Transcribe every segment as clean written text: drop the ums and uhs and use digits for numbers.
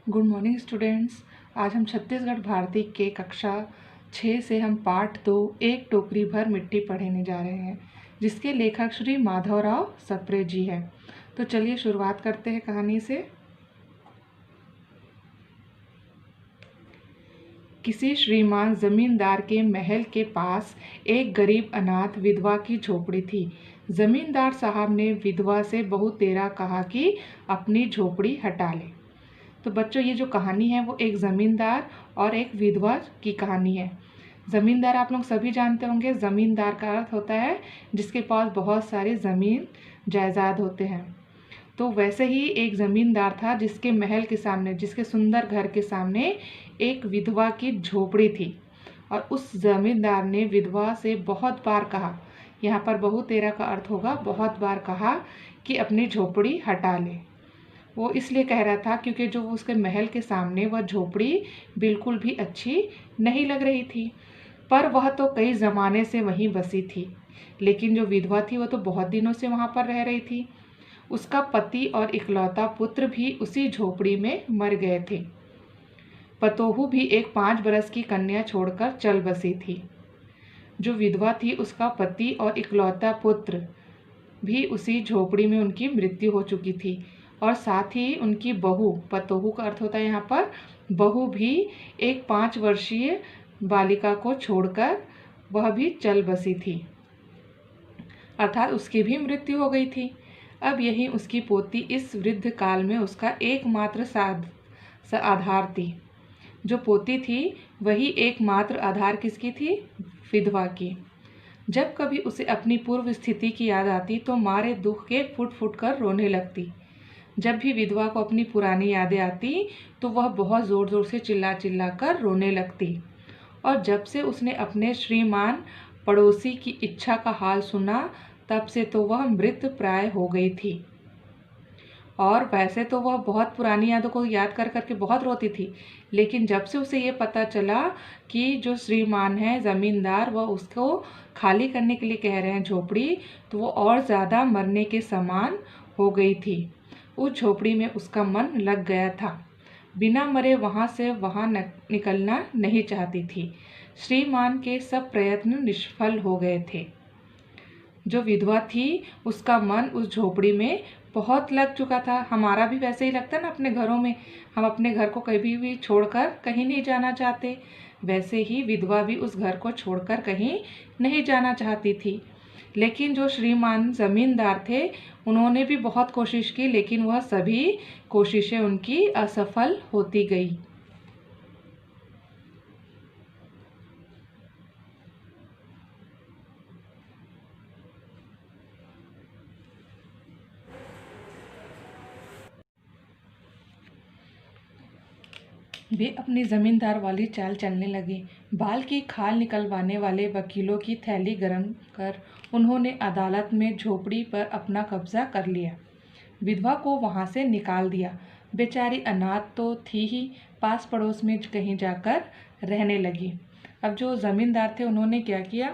Good morning students. आज हम छत्तीसगढ़ भारती के कक्षा 6 से हम पाठ 2 एक टोकरी भर मिट्टी पढ़ने जा रहे हैं, जिसके लेखक श्री माधवराव सप्रे जी हैं। तो चलिए शुरुआत करते हैं कहानी से। किसी श्रीमान जमींदार के महल के पास एक गरीब अनाथ विधवा की झोपड़ी थी। जमींदार साहब ने विधवा से बहुत तेरा कहा कि अपनी झोपड़ी हटा ले। तो बच्चों, ये जो कहानी है वो एक ज़मींदार और एक विधवा की कहानी है। ज़मींदार आप लोग सभी जानते होंगे। ज़मींदार का अर्थ होता है जिसके पास बहुत सारी ज़मीन जायदाद होते हैं। तो वैसे ही एक ज़मींदार था जिसके महल के सामने, जिसके सुंदर घर के सामने एक विधवा की झोपड़ी थी। और उस ज़मींदार ने विधवा से बहुत बार कहा, यहाँ पर बहु तेरा का अर्थ होगा बहुत बार कहा, कि अपनी झोपड़ी हटा ले। वो इसलिए कह रहा था क्योंकि जो उसके महल के सामने वह झोपड़ी बिल्कुल भी अच्छी नहीं लग रही थी। पर वह तो कई ज़माने से वहीं बसी थी, लेकिन जो विधवा थी वो तो बहुत दिनों से वहाँ पर रह रही थी। उसका पति और इकलौता पुत्र भी उसी झोपड़ी में मर गए थे। पतोहू भी एक 5 बरस की कन्या छोड़कर चल बसी थी। जो विधवा थी उसका पति और इकलौता पुत्र भी उसी झोपड़ी में उनकी मृत्यु हो चुकी थी। और साथ ही उनकी बहू, पतोहू का अर्थ होता है यहाँ पर बहू, भी एक 5 वर्षीय बालिका को छोड़कर वह भी चल बसी थी, अर्थात उसकी भी मृत्यु हो गई थी। अब यही उसकी पोती इस वृद्ध काल में उसका एकमात्र आधार थी। जो पोती थी वही एकमात्र आधार किसकी थी? विधवा की। जब कभी उसे अपनी पूर्व स्थिति की याद आती तो मारे दुख के फुट फुट कर रोने लगती। जब भी विधवा को अपनी पुरानी यादें आती तो वह बहुत ज़ोर ज़ोर से चिल्ला चिल्ला कर रोने लगती। और जब से उसने अपने श्रीमान पड़ोसी की इच्छा का हाल सुना, तब से तो वह मृत प्राय हो गई थी। और वैसे तो वह बहुत पुरानी यादों को याद कर करके बहुत रोती थी, लेकिन जब से उसे ये पता चला कि जो श्रीमान है ज़मींदार, वह उसको खाली करने के लिए कह रहे हैं झोपड़ी, तो वो और ज़्यादा मरने के समान हो गई थी। उस झोपड़ी में उसका मन लग गया था। बिना मरे वहाँ से वहाँ निकलना नहीं चाहती थी। श्रीमान के सब प्रयत्न निष्फल हो गए थे। जो विधवा थी उसका मन उस झोपड़ी में बहुत लग चुका था। हमारा भी वैसे ही लगता है ना अपने घरों में, हम अपने घर को कभी भी छोड़कर कहीं नहीं जाना चाहते। वैसे ही विधवा भी उस घर को छोड़कर कहीं नहीं जाना चाहती थी। लेकिन जो श्रीमान ज़मींदार थे उन्होंने भी बहुत कोशिश की, लेकिन वह सभी कोशिशें उनकी असफल होती गई। वे अपनी जमींदार वाली चाल चलने लगे। बाल की खाल निकलवाने वाले वकीलों की थैली गरम कर उन्होंने अदालत में झोपड़ी पर अपना कब्जा कर लिया। विधवा को वहां से निकाल दिया। बेचारी अनाथ तो थी ही, पास पड़ोस में कहीं जाकर रहने लगी। अब जो ज़मींदार थे उन्होंने क्या किया,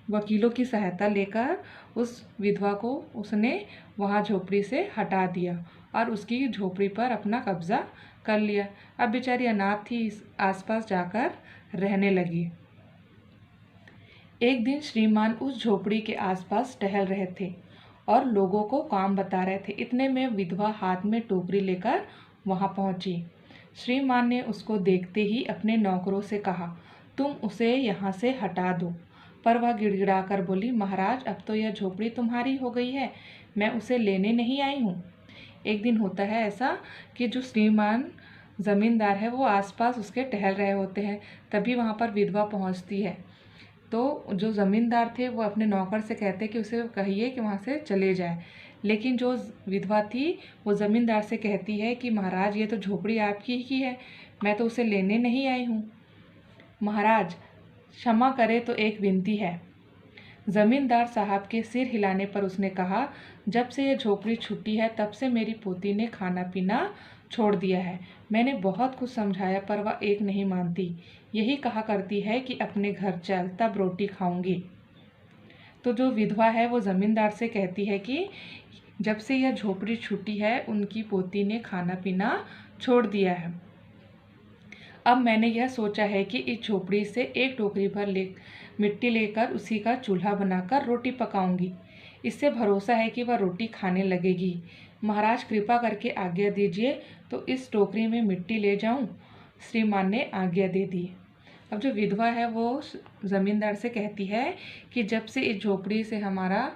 वकीलों की सहायता लेकर उस विधवा को उसने वहाँ झोपड़ी से हटा दिया और उसकी झोपड़ी पर अपना कब्जा कर लिया। अब बेचारी अनाथ थी, इस आसपास जाकर रहने लगी। एक दिन श्रीमान उस झोपड़ी के आसपास टहल रहे थे और लोगों को काम बता रहे थे। इतने में विधवा हाथ में टोकरी लेकर वहां पहुंची। श्रीमान ने उसको देखते ही अपने नौकरों से कहा, तुम उसे यहाँ से हटा दो। पर वह गिड़गिड़ा कर बोली, महाराज, अब तो यह झोपड़ी तुम्हारी हो गई है, मैं उसे लेने नहीं आई हूँ। एक दिन होता है ऐसा कि जो श्रीमान ज़मींदार है वो आसपास उसके टहल रहे होते हैं, तभी वहाँ पर विधवा पहुँचती है। तो जो ज़मींदार थे वो अपने नौकर से कहते कि उसे कहिए कि वहाँ से चले जाए। लेकिन जो विधवा थी वो ज़मींदार से कहती है कि महाराज, ये तो झोपड़ी आपकी ही है, मैं तो उसे लेने नहीं आई हूँ। महाराज क्षमा करे तो एक विनती है। ज़मींदार साहब के सिर हिलाने पर उसने कहा, जब से ये झोपड़ी छूटी है तब से मेरी पोती ने खाना पीना छोड़ दिया है। मैंने बहुत कुछ समझाया पर वह एक नहीं मानती। यही कहा करती है कि अपने घर चल, तब रोटी खाऊंगी। तो जो विधवा है वो ज़मींदार से कहती है कि जब से यह झोपड़ी छूटी है उनकी पोती ने खाना पीना छोड़ दिया है। अब मैंने यह सोचा है कि इस झोपड़ी से एक टोकरी भर मिट्टी लेकर उसी का चूल्हा बनाकर रोटी पकाऊंगी। इससे भरोसा है कि वह रोटी खाने लगेगी। महाराज कृपा करके आज्ञा दीजिए तो इस टोकरी में मिट्टी ले जाऊं। श्रीमान ने आज्ञा दे दी। अब जो विधवा है वो ज़मींदार से कहती है कि जब से इस झोपड़ी से हमारा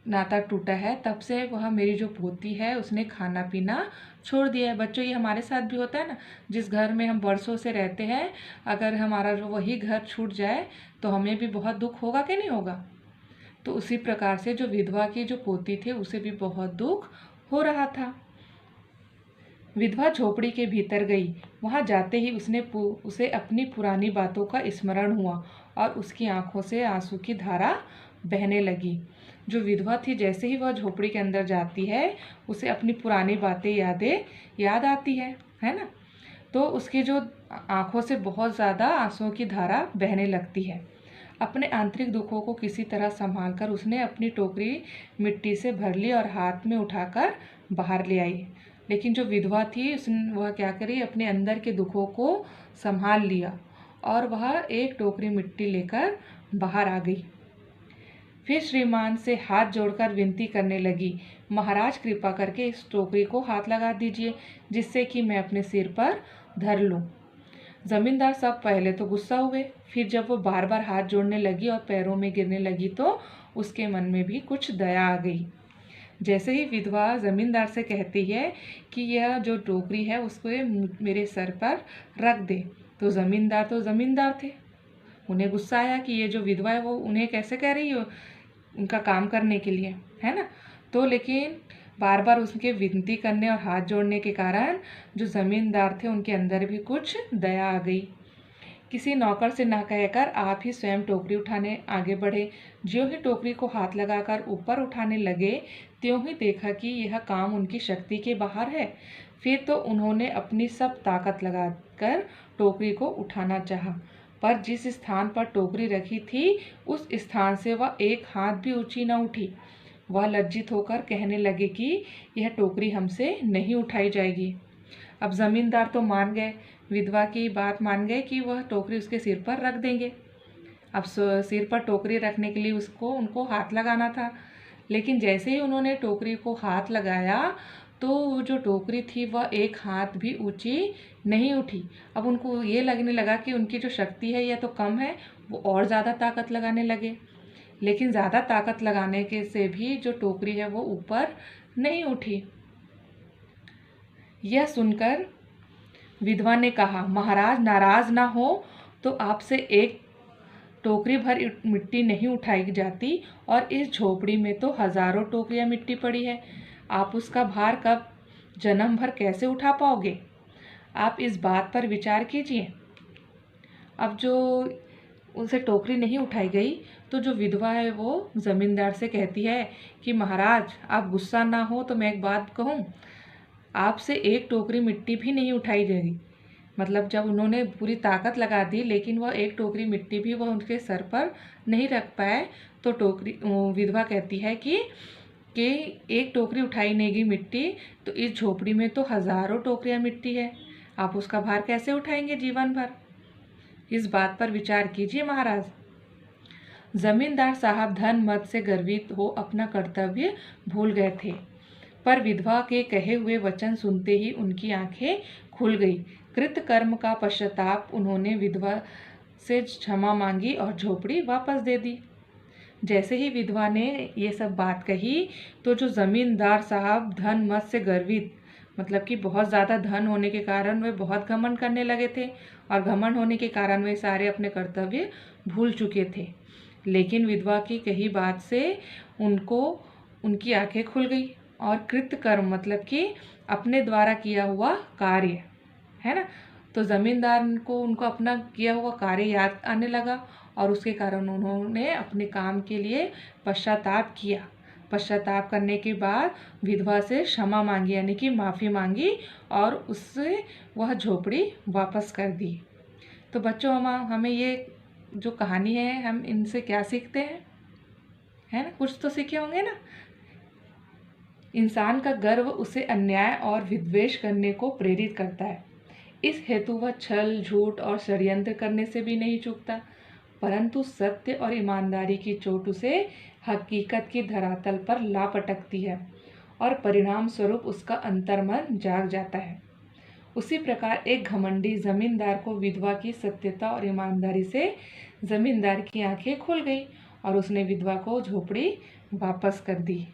नाता टूटा है तब से वह मेरी जो पोती है उसने खाना पीना छोड़ दिया है। बच्चों, ये हमारे साथ भी होता है ना। जिस घर में हम बरसों से रहते हैं, अगर हमारा जो वही घर छूट जाए तो हमें भी बहुत दुख होगा कि नहीं होगा। तो उसी प्रकार से जो विधवा की जो पोती थी उसे भी बहुत दुख हो रहा था। विधवा झोपड़ी के भीतर गई। वहां जाते ही उसे अपनी पुरानी बातों का स्मरण हुआ और उसकी आंखों से आंसू की धारा बहने लगी। जो विधवा थी, जैसे ही वह झोपड़ी के अंदर जाती है उसे अपनी पुरानी बातें याद आती है ना। तो उसकी जो आंखों से बहुत ज़्यादा आंसुओं की धारा बहने लगती है। अपने आंतरिक दुखों को किसी तरह संभालकर उसने अपनी टोकरी मिट्टी से भर ली और हाथ में उठाकर बाहर ले आई। लेकिन जो विधवा थी वह क्या करी, अपने अंदर के दुखों को संभाल लिया और वह एक टोकरी मिट्टी लेकर बाहर आ गई। फिर श्रीमान से हाथ जोड़कर विनती करने लगी, महाराज कृपा करके इस टोकरी को हाथ लगा दीजिए जिससे कि मैं अपने सिर पर धर लूं। जमींदार साहब पहले तो गुस्सा हुए, फिर जब वो बार बार हाथ जोड़ने लगी और पैरों में गिरने लगी तो उसके मन में भी कुछ दया आ गई। जैसे ही विधवा जमींदार से कहती है कि यह जो टोकरी है उसको मेरे सर पर रख दे, तो जमींदार थे। उन्हें गुस्सा आया कि ये जो विधवा है वो उन्हें कैसे कह रही है उनका काम करने के लिए, है ना। तो लेकिन बार बार उसके विनती करने और हाथ जोड़ने के कारण जो ज़मींदार थे उनके अंदर भी कुछ दया आ गई। किसी नौकर से ना कहकर आप ही स्वयं टोकरी उठाने आगे बढ़े। ज्यों ही टोकरी को हाथ लगाकर ऊपर उठाने लगे त्यों ही देखा कि यह काम उनकी शक्ति के बाहर है। फिर तो उन्होंने अपनी सब ताकत लगाकर टोकरी को उठाना चाहा, पर जिस स्थान पर टोकरी रखी थी उस स्थान से वह एक हाथ भी ऊंची न उठी। वह लज्जित होकर कहने लगे कि यह टोकरी हमसे नहीं उठाई जाएगी। अब जमींदार तो मान गए, विधवा की बात मान गए कि वह टोकरी उसके सिर पर रख देंगे। अब सिर पर टोकरी रखने के लिए उनको हाथ लगाना था। लेकिन जैसे ही उन्होंने टोकरी को हाथ लगाया तो जो टोकरी थी वह एक हाथ भी ऊंची नहीं उठी। अब उनको ये लगने लगा कि उनकी जो शक्ति है यह तो कम है, वो और ज़्यादा ताकत लगाने लगे। लेकिन ज़्यादा ताकत लगाने के से भी जो टोकरी है वो ऊपर नहीं उठी। यह सुनकर विधवा ने कहा, महाराज नाराज ना हो तो आपसे एक टोकरी भर मिट्टी नहीं उठाई जाती और इस झोपड़ी में तो हजारों टोकरियां मिट्टी पड़ी है। आप उसका भार कब जन्म भर कैसे उठा पाओगे? आप इस बात पर विचार कीजिए। अब जो उनसे टोकरी नहीं उठाई गई तो जो विधवा है वो ज़मींदार से कहती है कि महाराज आप गुस्सा ना हो तो मैं एक बात कहूँ, आपसे एक टोकरी मिट्टी भी नहीं उठाई जाएगी। मतलब जब उन्होंने पूरी ताकत लगा दी लेकिन वह एक टोकरी मिट्टी भी वह उनके सर पर नहीं रख पाए, तो विधवा कहती है कि एक टोकरी उठाई नहीं गई मिट्टी तो इस झोपड़ी में तो हजारों टोकरियां मिट्टी है, आप उसका भार कैसे उठाएंगे जीवन भर? इस बात पर विचार कीजिए महाराज। जमींदार साहब धन मत से गर्वित हो अपना कर्तव्य भूल गए थे, पर विधवा के कहे हुए वचन सुनते ही उनकी आंखें खुल गई। कृत कर्म का पश्चाताप उन्होंने विधवा से क्षमा मांगी और झोपड़ी वापस दे दी। जैसे ही विधवा ने ये सब बात कही तो जो जमींदार साहब धन मत से गर्वित, मतलब कि बहुत ज़्यादा धन होने के कारण वे बहुत घमंड करने लगे थे और घमंड होने के कारण वे सारे अपने कर्तव्य भूल चुके थे। लेकिन विधवा की कही बात से उनकी आंखें खुल गई और कृत कर्म मतलब कि अपने द्वारा किया हुआ कार्य, है ना। तो ज़मींदार को उनको अपना किया हुआ कार्य याद आने लगा और उसके कारण उन्होंने अपने काम के लिए पश्चाताप किया। पश्चाताप करने के बाद विधवा से क्षमा मांगी, यानी कि माफ़ी मांगी और उससे वह झोपड़ी वापस कर दी। तो बच्चों हमें ये जो कहानी है हम इनसे क्या सीखते हैं, है ना? कुछ तो सीखे होंगे ना। इंसान का गर्व उसे अन्याय और विद्वेष करने को प्रेरित करता है, इस हेतु वह छल, झूठ और षड्यंत्र करने से भी नहीं चूकता, परंतु सत्य और ईमानदारी की चोट उसे हकीकत की धरातल पर ला पटकती है और परिणाम स्वरूप उसका अंतर्मन जाग जाता है। उसी प्रकार एक घमंडी जमींदार को विधवा की सत्यता और ईमानदारी से जमींदार की आंखें खुल गई और उसने विधवा को झोपड़ी वापस कर दी।